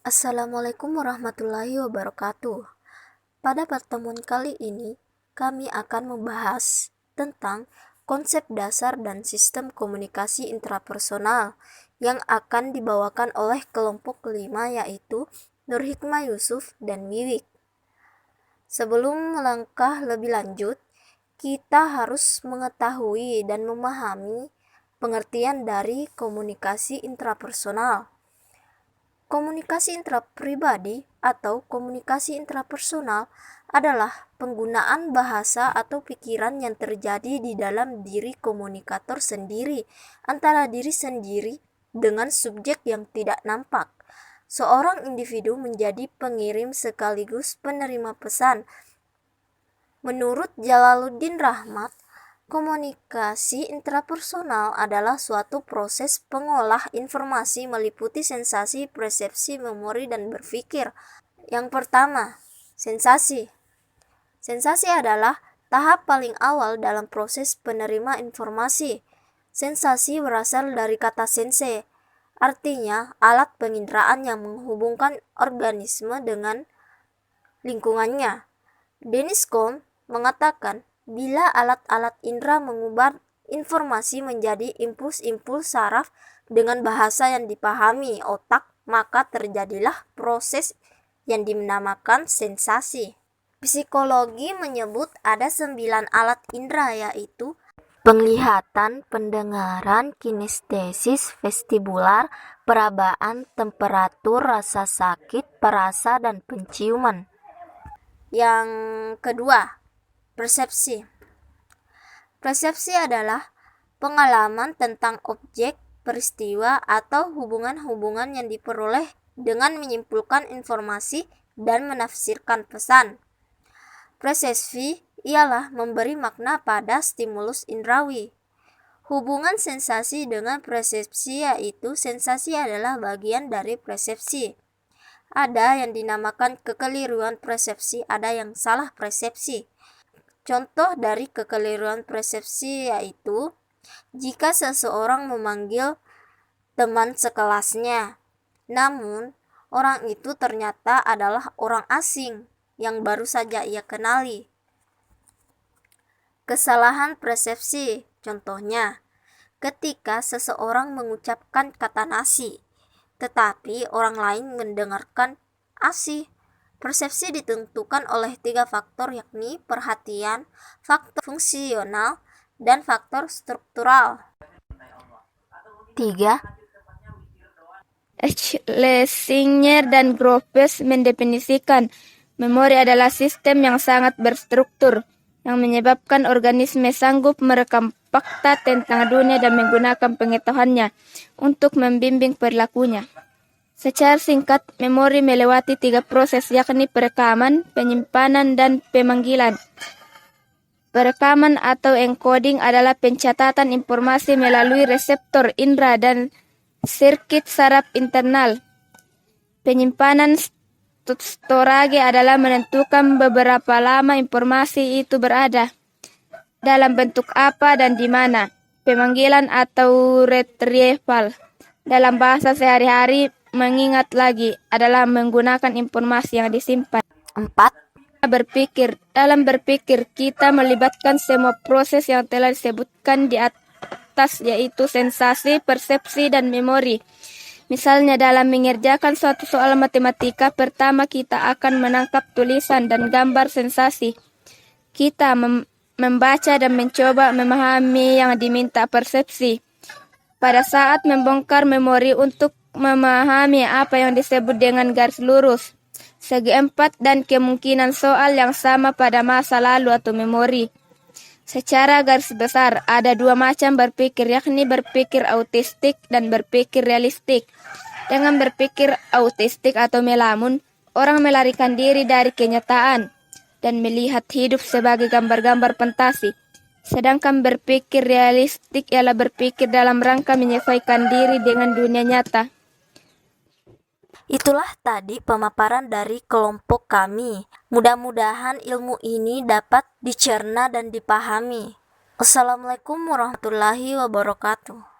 Assalamualaikum warahmatullahi wabarakatuh. Pada pertemuan kali ini, kami akan membahas tentang konsep dasar dan sistem komunikasi intrapersonal yang akan dibawakan oleh kelompok kelima, yaitu Nur Hikmah Yusuf dan Wiwik. Sebelum melangkah lebih lanjut, kita harus mengetahui dan memahami pengertian dari komunikasi intrapersonal. Komunikasi intrapribadi atau komunikasi intrapersonal adalah penggunaan bahasa atau pikiran yang terjadi di dalam diri komunikator sendiri antara diri sendiri dengan subjek yang tidak nampak. Seorang individu menjadi pengirim sekaligus penerima pesan. Menurut Jalaluddin Rahmat, komunikasi intrapersonal adalah suatu proses pengolah informasi meliputi sensasi, persepsi, memori, dan berpikir. Yang pertama, sensasi. Sensasi adalah tahap paling awal dalam proses penerima informasi. Sensasi berasal dari kata sense, artinya alat penginderaan yang menghubungkan organisme dengan lingkungannya. Dennis Kohn mengatakan, bila alat-alat indera mengubah informasi menjadi impuls-impuls saraf dengan bahasa yang dipahami otak, maka terjadilah proses yang dinamakan sensasi. Psikologi menyebut ada 9 alat indera, yaitu penglihatan, pendengaran, kinestesis, vestibular, perabaan, temperatur, rasa sakit, perasa, dan penciuman. Yang kedua, persepsi. Persepsi adalah pengalaman tentang objek, peristiwa, atau hubungan-hubungan yang diperoleh dengan menyimpulkan informasi dan menafsirkan pesan. Persepsi ialah memberi makna pada stimulus indrawi. Hubungan sensasi dengan persepsi yaitu sensasi adalah bagian dari persepsi. Ada yang dinamakan kekeliruan persepsi, ada yang salah persepsi. Contoh dari kekeliruan persepsi yaitu jika seseorang memanggil teman sekelasnya, namun orang itu ternyata adalah orang asing yang baru saja ia kenali. Kesalahan persepsi, contohnya ketika seseorang mengucapkan kata nasi, tetapi orang lain mendengarkan ASI. Persepsi ditentukan oleh 3 faktor, yakni perhatian, faktor fungsional, dan faktor struktural. 3. Schlesinger dan Gropius mendefinisikan memori adalah sistem yang sangat berstruktur yang menyebabkan organisme sanggup merekam fakta tentang dunia dan menggunakan pengetahuannya untuk membimbing perilakunya. Secara singkat, memori melewati 3 proses, yakni perekaman, penyimpanan, dan pemanggilan. Perekaman atau encoding adalah pencatatan informasi melalui reseptor indera dan sirkuit saraf internal. Penyimpanan storage adalah menentukan beberapa lama informasi itu berada, dalam bentuk apa dan di mana. Pemanggilan atau retrieval dalam bahasa sehari-hari, mengingat lagi, adalah menggunakan informasi yang disimpan. 4. Berpikir. Dalam berpikir, kita melibatkan semua proses yang telah disebutkan di atas, yaitu sensasi, persepsi, dan memori. Misalnya dalam mengerjakan suatu soal matematika, pertama kita akan menangkap tulisan dan gambar sensasi. Kita membaca dan mencoba memahami yang diminta persepsi. Pada saat membongkar memori untuk memahami apa yang disebut dengan garis lurus, segi 4, dan kemungkinan soal yang sama pada masa lalu atau memori. Secara garis besar, ada 2 macam berpikir, yakni berpikir autistik dan berpikir realistik. Dengan berpikir autistik atau melamun, orang melarikan diri dari kenyataan dan melihat hidup sebagai gambar-gambar fantasi. Sedangkan berpikir realistik ialah berpikir dalam rangka menyesuaikan diri dengan dunia nyata. Itulah tadi pemaparan dari kelompok kami. Mudah-mudahan ilmu ini dapat dicerna dan dipahami. Assalamualaikum warahmatullahi wabarakatuh.